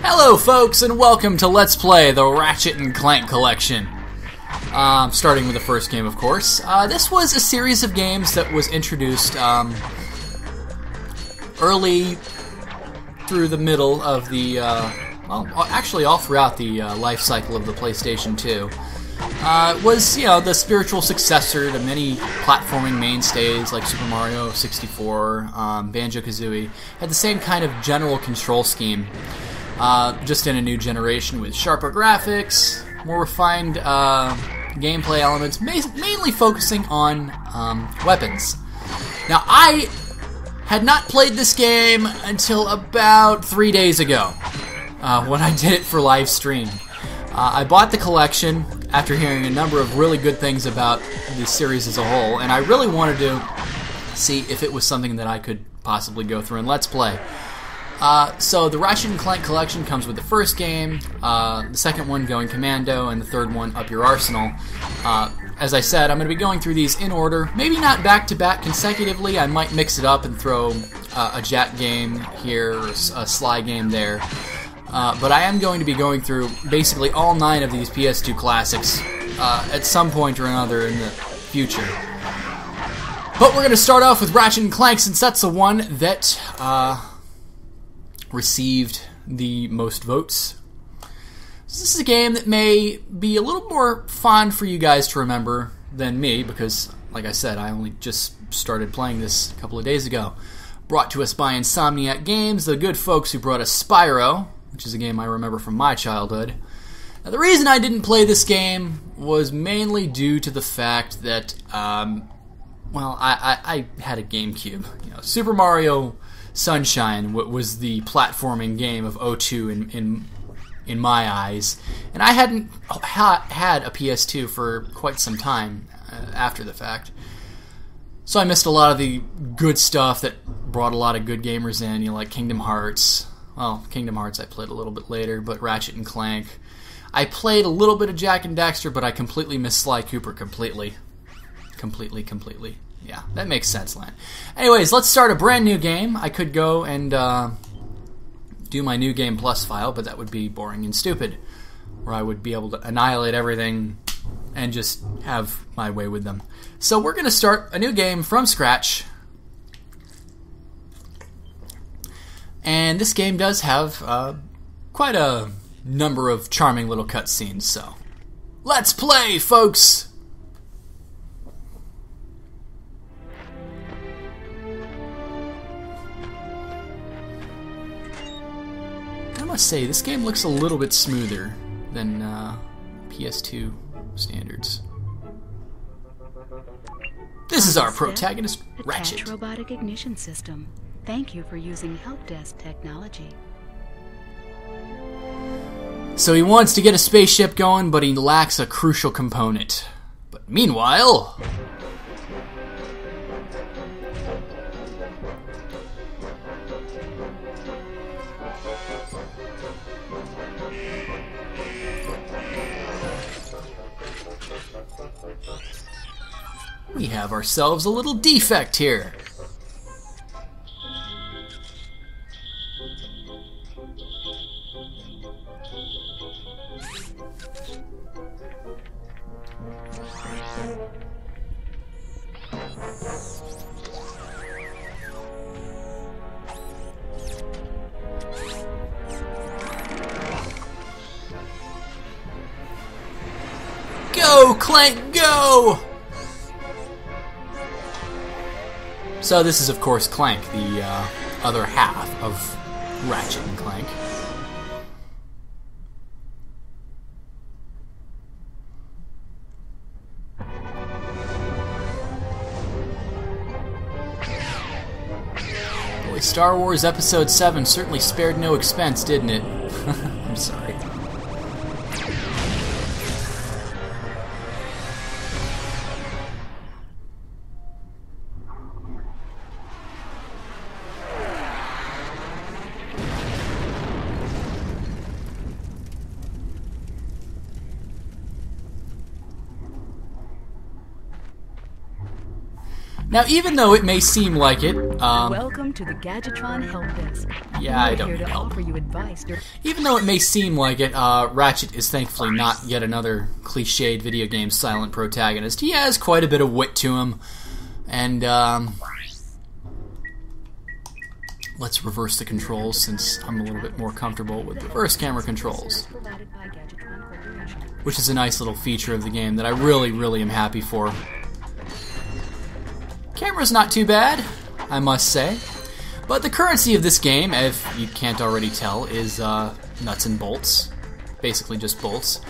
Hello folks, and welcome to Let's Play the Ratchet and Clank collection. Starting with the first game, of course. This was a series of games that was introduced early through the middle of the, well, actually all throughout the life cycle of the PlayStation 2. It was, you know, the spiritual successor to many platforming mainstays like Super Mario 64, Banjo Kazooie. Had the same kind of general control scheme, just in a new generation with sharper graphics, more refined gameplay elements, mainly focusing on weapons. Now, I had not played this game until about 3 days ago, when I did it for live stream. I bought the collection after hearing a number of really good things about the series as a whole, and I really wanted to see if it was something that I could possibly go through and Let's Play. So the Ratchet and Clank collection comes with the first game, the second one Going Commando, and the third one Up Your Arsenal. As I said, I'm going to be going through these in order, maybe not back-to-back consecutively. I might mix it up and throw a Jack game here, or a Sly game there. But I am going to be going through basically all 9 of these PS2 classics at some point or another in the future. But we're going to start off with Ratchet and Clank, since that's the one that received the most votes. So this is a game that may be a little more fond for you guys to remember than me, because, like I said, I only just started playing this a couple of days ago. Brought to us by Insomniac Games, the good folks who brought us Spyro, which is a game I remember from my childhood. Now, the reason I didn't play this game was mainly due to the fact that, well, I had a GameCube. You know, Super Mario Sunshine was the platforming game of '02 in my eyes, and I hadn't had a PS2 for quite some time after the fact. So I missed a lot of the good stuff that brought a lot of good gamers in, you know, like Kingdom Hearts. Well, Kingdom Hearts I played a little bit later, but Ratchet and Clank. I played a little bit of Jak and Daxter, but I completely missed Sly Cooper completely. Completely. Yeah, that makes sense, Lan. Anyways, let's start a brand new game. I could go and do my New Game Plus file, but that would be boring and stupid, where I would be able to annihilate everything and just have my way with them. So we're going to start a new game from scratch. And this game does have quite a number of charming little cutscenes, so let's play, folks! I must say, this game looks a little bit smoother than PS2 standards. This is our protagonist, Ratchet. Attach robotic ignition system. Thank you for using help desk technology. So he wants to get a spaceship going, but he lacks a crucial component. But meanwhile, we have ourselves a little defect here. Go, Clank, go! So this is, of course, Clank, the other half of Ratchet and Clank. Boy, Star Wars Episode 7 certainly spared no expense, didn't it? I'm sorry. Now, even though it may seem like it, Welcome to the Gadgetron Help Desk. yeah, I don't We're here need to help. offer you advice. Even though it may seem like it, Ratchet is thankfully not yet another cliched video game silent protagonist. He has quite a bit of wit to him, and let's reverse the controls since I'm a little bit more comfortable with reverse camera controls, which is a nice little feature of the game that I really, really am happy for. Camera's not too bad, I must say. But the currency of this game, if you can't already tell, is nuts and bolts. Basically just bolts.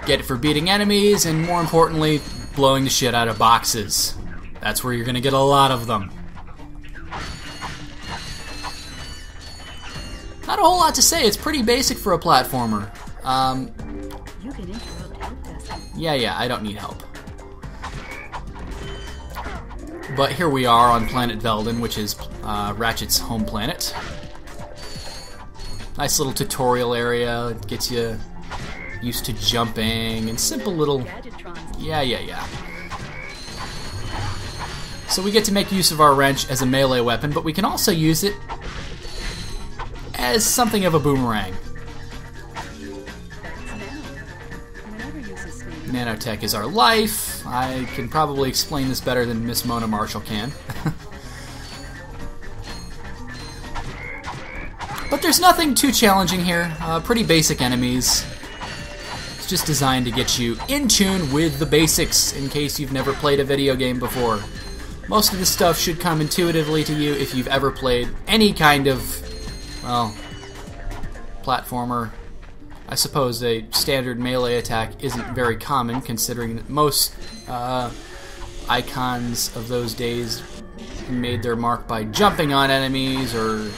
Get it for beating enemies, and more importantly, blowing the shit out of boxes. That's where you're gonna get a lot of them. Not a whole lot to say, it's pretty basic for a platformer. You can interrupt help desk. Yeah, I don't need help. But here we are on planet Veldin, which is Ratchet's home planet. Nice little tutorial area, it gets you used to jumping, and simple little... Yeah. So we get to make use of our wrench as a melee weapon, but we can also use it as something of a boomerang. Nanotech is our life. I can probably explain this better than Miss Mona Marshall can. But there's nothing too challenging here. Pretty basic enemies. It's just designed to get you in tune with the basics in case you've never played a video game before. Most of this stuff should come intuitively to you if you've ever played any kind of, well, platformer. I suppose a standard melee attack isn't very common, considering that most icons of those days made their mark by jumping on enemies or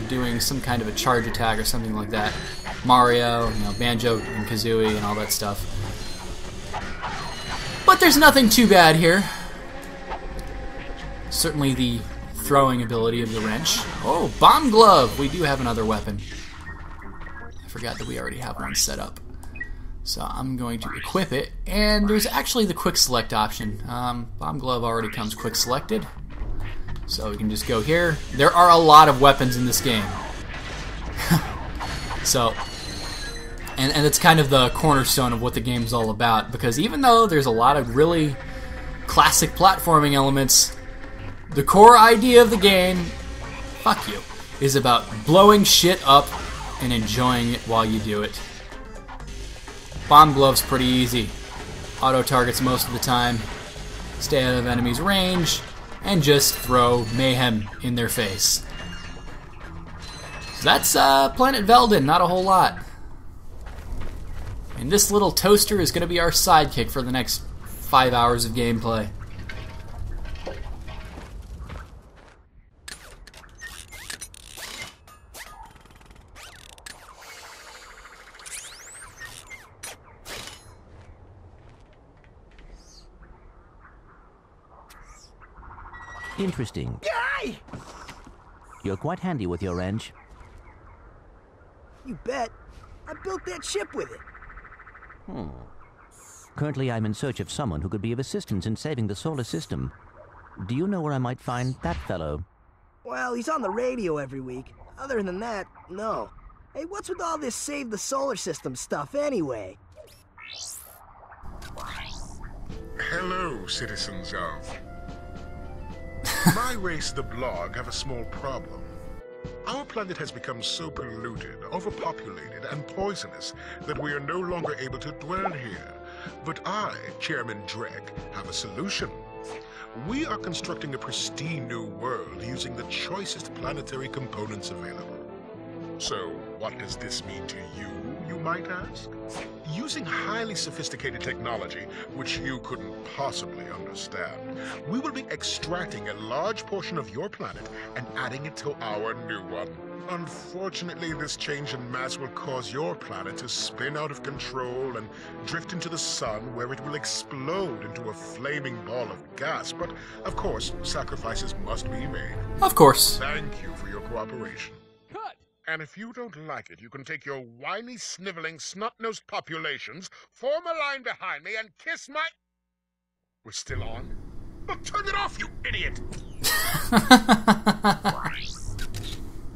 doing some kind of a charge attack or something like that. Mario, Banjo and Kazooie and all that stuff. But there's nothing too bad here. Certainly the throwing ability of the wrench. Oh, bomb glove! We do have another weapon. Forgot that we already have one set up. So I'm going to equip it, and there's actually the quick select option. Bomb glove already comes quick selected, so we can just go here. There are a lot of weapons in this game. So, and it's kind of the cornerstone of what the game's all about, because even though there's a lot of really classic platforming elements, the core idea of the game, fuck you, is about blowing shit up and enjoying it while you do it. Bomb glove's pretty easy. Auto targets most of the time. Stay out of enemies' range, and just throw mayhem in their face. So that's Planet Veldin, not a whole lot. And this little toaster is going to be our sidekick for the next 5 hours of gameplay. Interesting. Yay! You're quite handy with your wrench. You bet. I built that ship with it. Currently, I'm in search of someone who could be of assistance in saving the solar system. Do you know where I might find that fellow? Well, he's on the radio every week. Other than that, no. Hey, what's with all this save the solar system stuff anyway? Hello, citizens of... My race, the Blog, have a small problem. Our planet has become so polluted, overpopulated, and poisonous that we are no longer able to dwell here. But I, Chairman Drek, have a solution. We are constructing a pristine new world using the choicest planetary components available. So, what does this mean to you, you might ask? Using highly sophisticated technology, which you couldn't possibly understand, we will be extracting a large portion of your planet and adding it to our new one. Unfortunately, this change in mass will cause your planet to spin out of control and drift into the sun, where it will explode into a flaming ball of gas. But, of course, sacrifices must be made. Of course. Thank you for your cooperation. And if you don't like it, you can take your whiny, sniveling, snot-nosed populations, form a line behind me, and kiss my... We're still on? Well, turn it off, you idiot!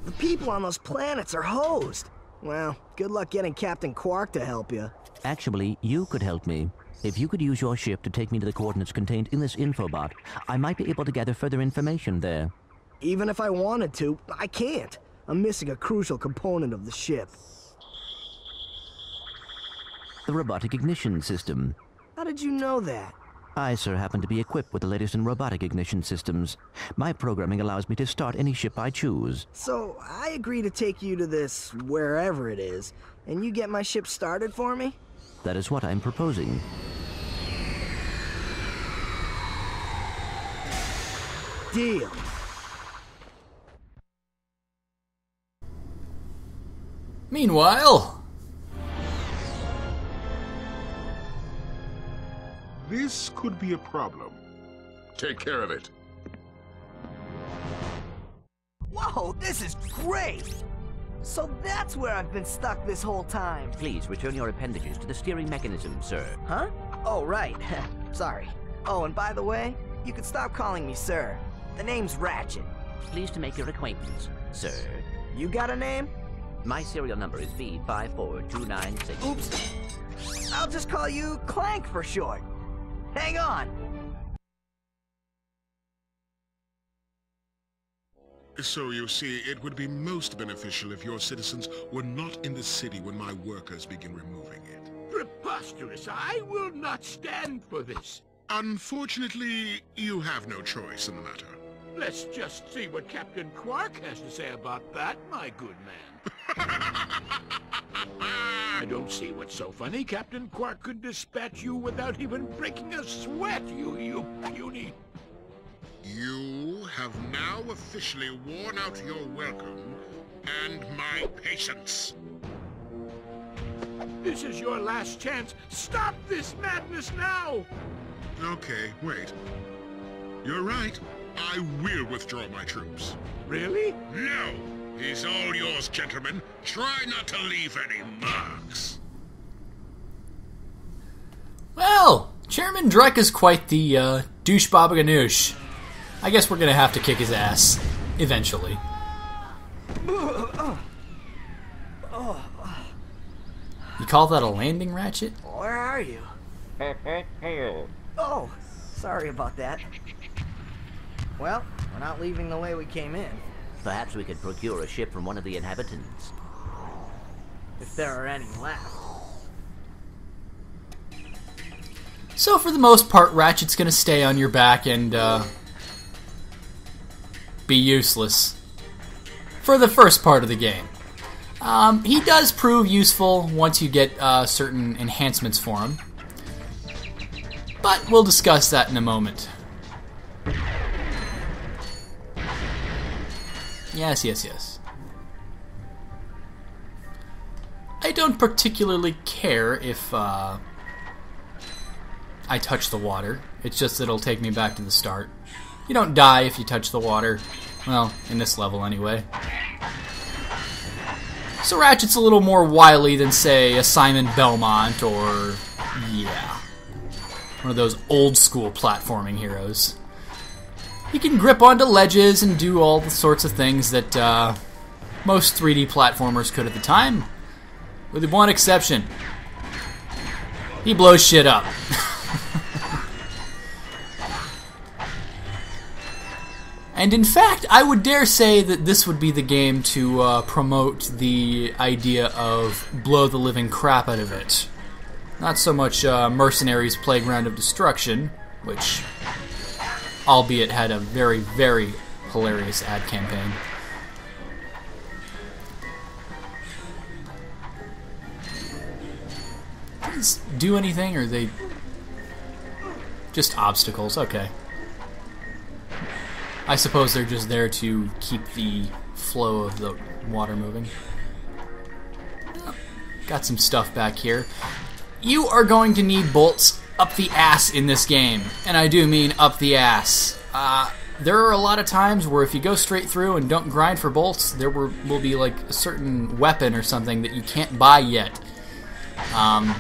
The people on those planets are hosed. Well, good luck getting Captain Qwark to help you. Actually, you could help me. If you could use your ship to take me to the coordinates contained in this infobot, I might be able to gather further information there. Even if I wanted to, I can't. I'm missing a crucial component of the ship. The robotic ignition system. How did you know that? I, sir, happen to be equipped with the latest in robotic ignition systems. My programming allows me to start any ship I choose. So, I agree to take you to this, wherever it is, and you get my ship started for me? That is what I'm proposing. Deal. Meanwhile... This could be a problem. Take care of it. Whoa, this is great! So that's where I've been stuck this whole time. Please return your appendages to the steering mechanism, sir. Huh? Oh, right. Sorry. Oh, and by the way, you can stop calling me sir. The name's Ratchet. Pleased to make your acquaintance, sir. You got a name? My serial number is V54296. Oops. I'll just call you Clank for short. Hang on. So you see, it would be most beneficial if your citizens were not in the city when my workers begin removing it. Preposterous! I will not stand for this. Unfortunately, you have no choice in the matter. Let's just see what Captain Qwark has to say about that, my good man. I don't see what's so funny. Captain Qwark could dispatch you without even breaking a sweat, you puny. You have now officially worn out your welcome and my patience. This is your last chance. Stop this madness now! Okay, wait. You're right. I will withdraw my troops. Really? No! He's all yours, gentlemen. Try not to leave any marks. Well, Chairman Drek is quite the douche baba ganoush. I guess we're gonna have to kick his ass. Eventually. You call that a landing, Ratchet? Where are you? Oh, sorry about that. Well, we're not leaving the way we came in. Perhaps we could procure a ship from one of the inhabitants. If there are any left. So for the most part, Ratchet's gonna stay on your back and be useless for the first part of the game. He does prove useful once you get certain enhancements for him, but we'll discuss that in a moment. Yes. I don't particularly care if I touch the water. It's just it'll take me back to the start. You don't die if you touch the water. Well, in this level anyway. So Ratchet's a little more wily than, say, a Simon Belmont or, yeah, one of those old-school platforming heroes. He can grip onto ledges and do all the sorts of things that most 3D platformers could at the time, with one exception. He blows shit up. And in fact, I would dare say that this would be the game to promote the idea of blow the living crap out of it. Not so much Mercenaries' Playground of Destruction, which, albeit, had a very, very hilarious ad campaign. Does these do anything, or are they just obstacles? Okay. I suppose they're just there to keep the flow of the water moving. Got some stuff back here. You are going to need bolts up the ass in this game, and I do mean up the ass. There are a lot of times where if you go straight through and don't grind for bolts, there will be like a certain weapon or something that you can't buy yet. And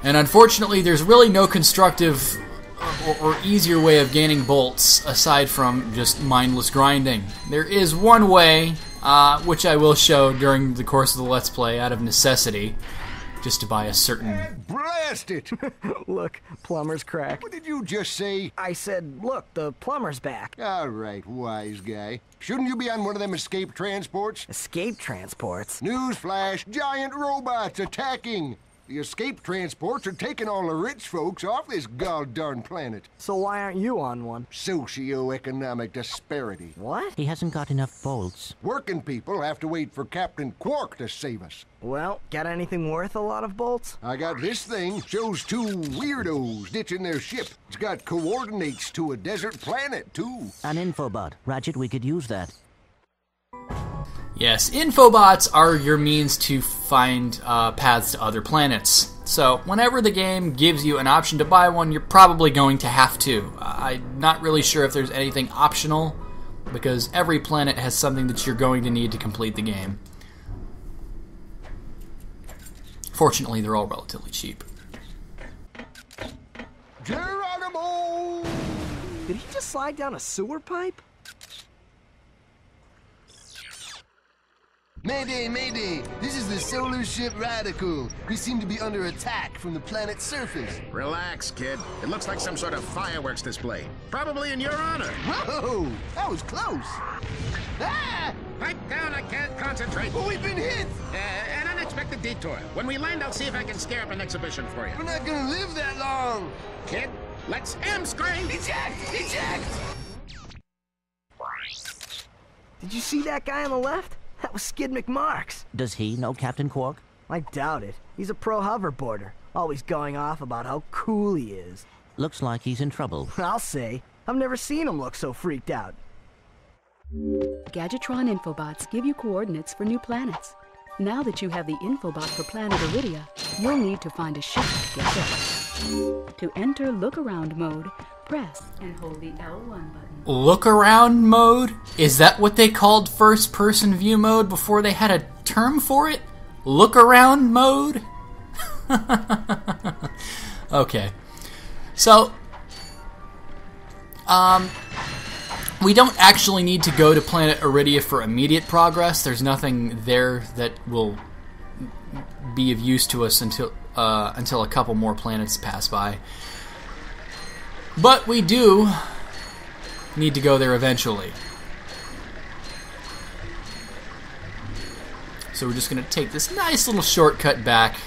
unfortunately, there's really no constructive or easier way of gaining bolts aside from just mindless grinding. There is one way, which I will show during the course of the Let's Play out of necessity, just to buy a certain... Blast it! Look, plumber's crack. What did you just say? I said, look, the plumber's back. All right, wise guy. Shouldn't you be on one of them escape transports? Escape transports? Newsflash, giant robots attacking! The escape transports are taking all the rich folks off this god-darn planet. So why aren't you on one? Socioeconomic disparity. What? He hasn't got enough bolts. Working people have to wait for Captain Qwark to save us. Well, got anything worth a lot of bolts? I got this thing. Shows two weirdos ditching their ship. It's got coordinates to a desert planet, too. An infobot. Ratchet, we could use that. Yes, infobots are your means to find paths to other planets. So, whenever the game gives you an option to buy one, you're probably going to have to. I'm not really sure if there's anything optional, because every planet has something that you're going to need to complete the game. Fortunately, they're all relatively cheap. Geronimo! Did he just slide down a sewer pipe? Mayday, mayday! This is the solar ship Radical. We seem to be under attack from the planet's surface. Relax, kid. It looks like some sort of fireworks display. Probably in your honor. Whoa! That was close! Ah! Pipe down, I can't concentrate. But we've been hit! An unexpected detour. When we land, I'll see if I can scare up an exhibition for you. We're not gonna live that long! Kid, let's M-screen! Eject! Eject! Did you see that guy on the left? That was Skid McMarks. Does he know Captain Qwark? I doubt it. He's a pro hoverboarder, always going off about how cool he is. Looks like he's in trouble. I'll say. I've never seen him look so freaked out. Gadgetron infobots give you coordinates for new planets. Now that you have the infobot for planet Iridia, you'll need to find a ship to get there. To enter look-around mode, press and hold the L1 button. Look around mode? Is that what they called first person view mode before they had a term for it? Look around mode? Okay. So, we don't actually need to go to planet Iridia for immediate progress. There's nothing there that will be of use to us until a couple more planets pass by. But we do need to go there eventually. So we're just going to take this nice little shortcut back.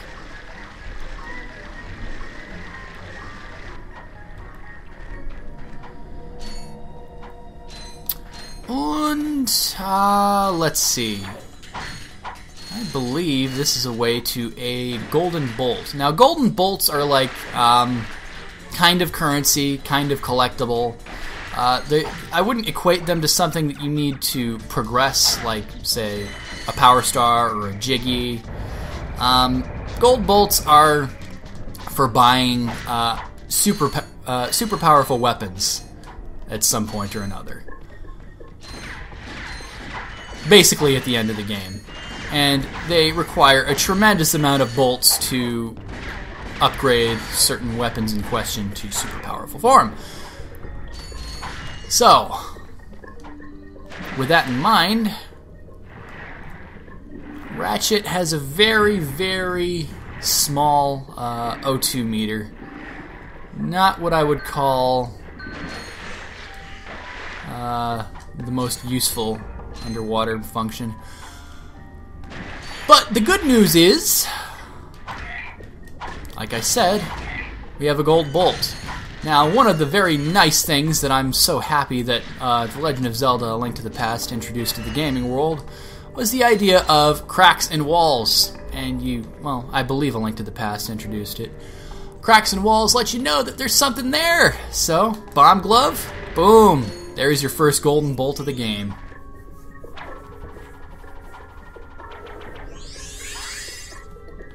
And, let's see. I believe this is a way to a golden bolt. Now, golden bolts are like, kind of currency, kind of collectible. I wouldn't equate them to something that you need to progress, like, say, a Power Star or a Jiggy. Gold bolts are for buying super powerful weapons at some point or another. Basically at the end of the game. And they require a tremendous amount of bolts to upgrade certain weapons in question to super powerful form. So, with that in mind, Ratchet has a very, very small O2 meter. Not what I would call the most useful underwater function. But the good news is, like I said, we have a gold bolt. Now, one of the very nice things that I'm so happy that The Legend of Zelda: A Link to the Past introduced to the gaming world was the idea of cracks in walls. And well, I believe A Link to the Past introduced it. Cracks in walls let you know that there's something there. So, bomb glove, boom, there's your first golden bolt of the game.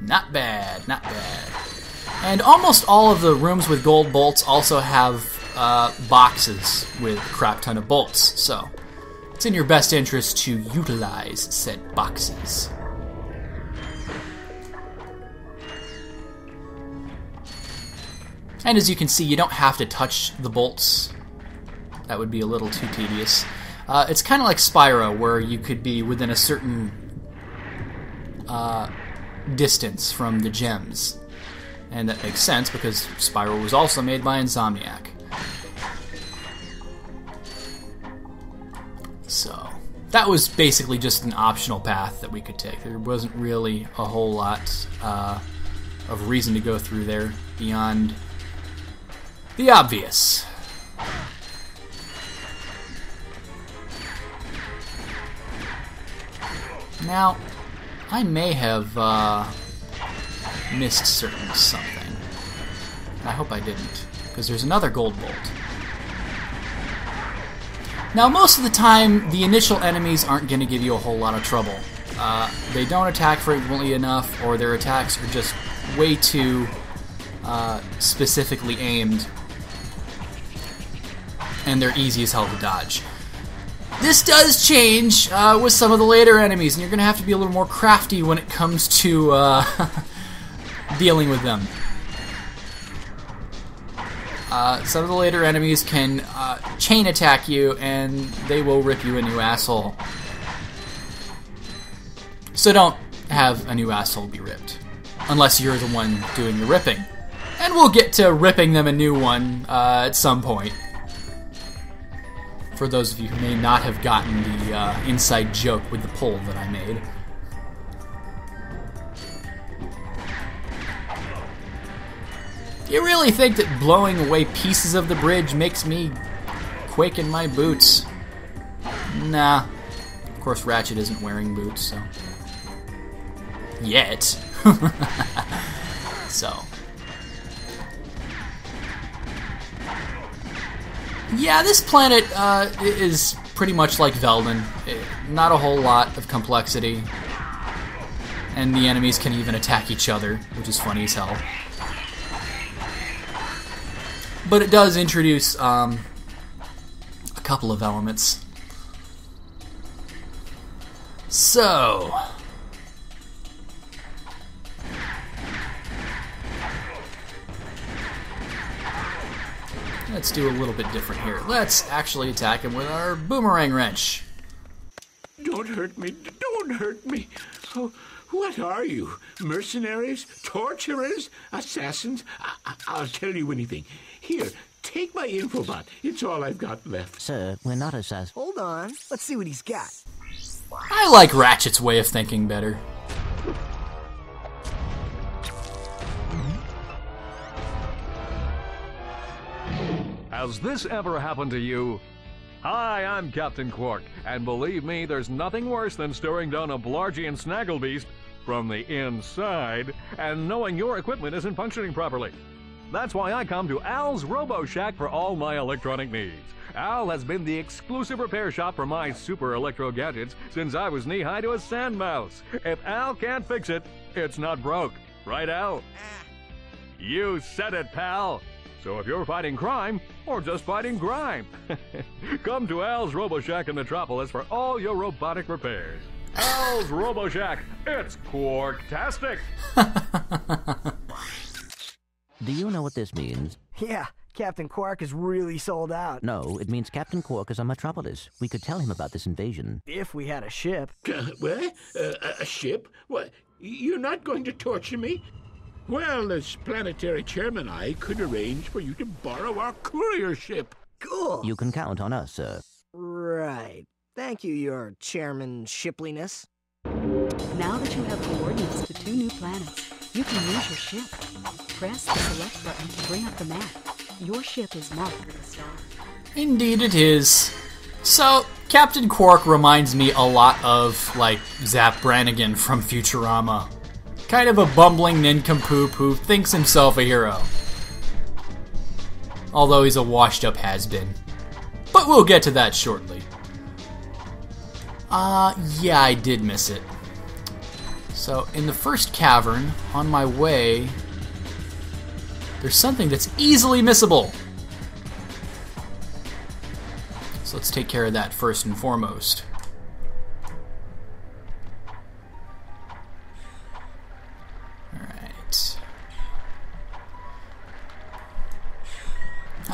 Not bad, not bad. And almost all of the rooms with gold bolts also have boxes with a crap ton of bolts, so it's in your best interest to utilize said boxes. And as you can see, you don't have to touch the bolts. That would be a little too tedious. It's kind of like Spyro, where you could be within a certain distance from the gems. And that makes sense because Spyro was also made by Insomniac. So, that was basically just an optional path that we could take. There wasn't really a whole lot of reason to go through there beyond the obvious. Now, I may have missed something. I hope I didn't, because there's another gold bolt. Now, most of the time, the initial enemies aren't going to give you a whole lot of trouble. They don't attack frequently enough, or their attacks are just way too specifically aimed, and they're easy as hell to dodge. This does change with some of the later enemies, and you're going to have to be a little more crafty when it comes to dealing with them. Some of the later enemies can chain attack you, and they will rip you a new asshole. So don't have a new asshole be ripped, unless you're the one doing the ripping. And we'll get to ripping them a new one at some point. For those of you who may not have gotten the inside joke with the poll that I made. You really think that blowing away pieces of the bridge makes me quake in my boots? Nah. Of course, Ratchet isn't wearing boots, so... Yet. So... Yeah, this planet is pretty much like Veldin. Not a whole lot of complexity. And the enemies can even attack each other, which is funny as hell. But it does introduce a couple of elements. So... let's do a little bit different here. Let's actually attack him with our boomerang wrench. Don't hurt me. Don't hurt me. Oh, what are you? Mercenaries? Torturers? Assassins? I'll tell you anything. Here, take my infobot. It's all I've got left. Sir, we're not assassins. Hold on. Let's see what he's got. I like Ratchet's way of thinking better. Has this ever happened to you? Hi, I'm Captain Qwark, and believe me, there's nothing worse than staring down a Blargian snagglebeast from the inside and knowing your equipment isn't functioning properly. That's why I come to Al's Robo Shack for all my electronic needs. Al has been the exclusive repair shop for my super electro gadgets since I was knee-high to a sand mouse. If Al can't fix it, it's not broke. Right, Al? You said it, pal. So if you're fighting crime, or just fighting grime, come to Al's Robo Shack in Metropolis for all your robotic repairs. Al's Robo Shack, it's Qwark-tastic! Do you know what this means? Yeah, Captain Qwark is really sold out. No, it means Captain Qwark is on Metropolis. We could tell him about this invasion. If we had a ship. What? A ship? What? You're not going to torture me? Well, as planetary chairman, I could arrange for you to borrow our courier ship. Cool. You can count on us, sir. Right. Thank you, your chairman shipliness. Now that you have coordinates to 2 new planets, you can use your ship. Press the select button to bring up the map. Your ship is marked with a star. Indeed it is. So, Captain Qwark reminds me a lot of, like, Zap Brannigan from Futurama. Kind of a bumbling nincompoop who thinks himself a hero. Although he's a washed-up has-been. But we'll get to that shortly. Yeah, I did miss it. So, in the first cavern, on my way, there's something that's easily missable. So let's take care of that first and foremost.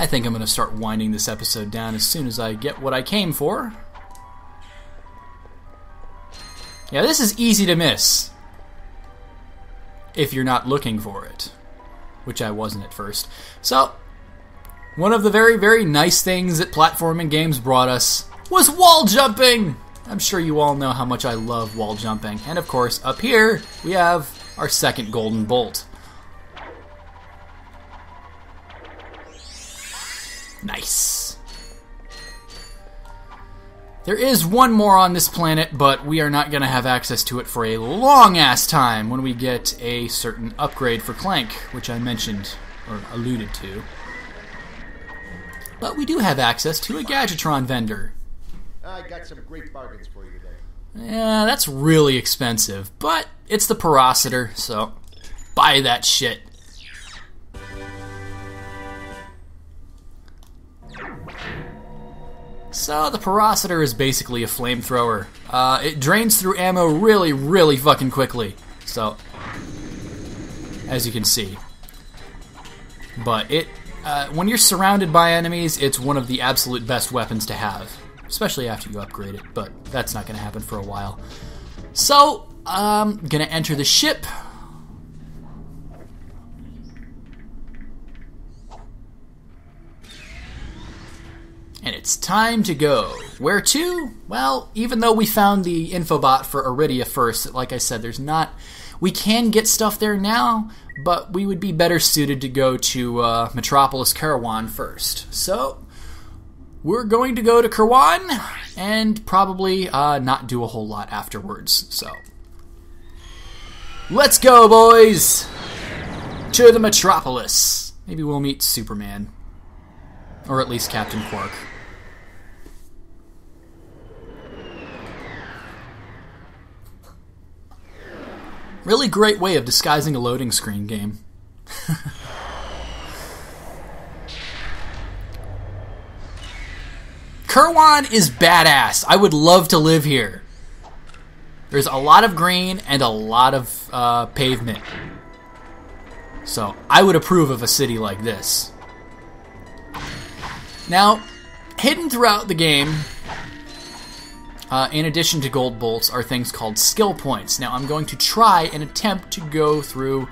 I think I'm going to start winding this episode down as soon as I get what I came for. Yeah, this is easy to miss if you're not looking for it, which I wasn't at first. So, one of the very, very nice things that platforming games brought us was wall jumping! I'm sure you all know how much I love wall jumping. And of course, up here, we have our second golden bolt. Nice. There is one more on this planet, but we are not going to have access to it for a long-ass time when we get a certain upgrade for Clank, which I mentioned, or alluded to. But we do have access to a Gadgetron vendor. I got some great bargains for you today. Yeah, that's really expensive, but it's the Porositor, so buy that shit. So the Porositor is basically a flamethrower. It drains through ammo really, really fucking quickly. So, as you can see. But it, when you're surrounded by enemies, it's one of the absolute best weapons to have. Especially after you upgrade it, but that's not going to happen for a while. So, I'm going to enter the ship. And it's time to go. Where to? Well, even though we found the infobot for Iridia first, like I said, there's not... We can get stuff there now, but we would be better suited to go to Metropolis Karawan first. So, we're going to go to Karawan, and probably not do a whole lot afterwards. So, let's go, boys! To the Metropolis. Maybe we'll meet Superman. Or at least Captain Qwark. Really great way of disguising a loading screen game. Karawan is badass. I would love to live here. There's a lot of green and a lot of pavement. So, I would approve of a city like this. Now, hidden throughout the game, in addition to gold bolts, are things called skill points. Now, I'm going to try and attempt to go through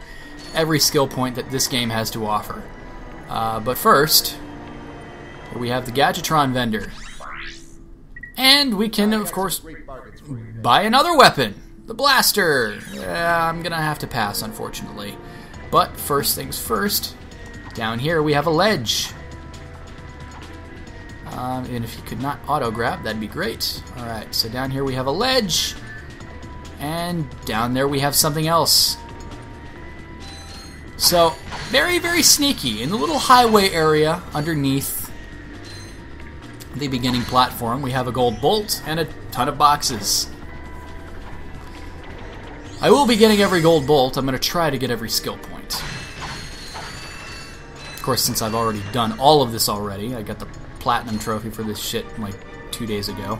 every skill point that this game has to offer. But first, here we have the Gadgetron vendor. And we can, of course, buy another weapon, the blaster. I'm going to have to pass, unfortunately. But first things first, down here we have a ledge. And if you could not auto-grab, that'd be great. Alright, so down here we have a ledge. And down there we have something else. So, very, very sneaky. In the little highway area underneath the beginning platform, we have a gold bolt and a ton of boxes. I will be getting every gold bolt. I'm going to try to get every skill point. Of course, since I've already done all of this already, I got the platinum trophy for this shit like 2 days ago.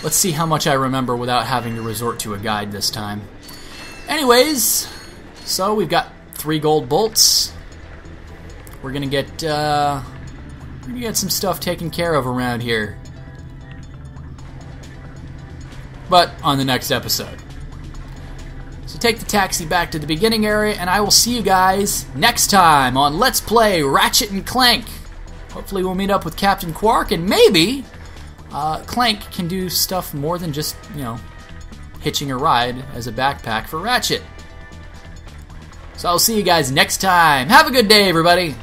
Let's see how much I remember without having to resort to a guide this time. Anyways, so we've got 3 gold bolts. We're gonna get some stuff taken care of around here. But on the next episode. So take the taxi back to the beginning area, and I will see you guys next time on Let's Play Ratchet and Clank. Hopefully we'll meet up with Captain Qwark, and maybe Clank can do stuff more than just, you know, hitching a ride as a backpack for Ratchet. So I'll see you guys next time. Have a good day, everybody.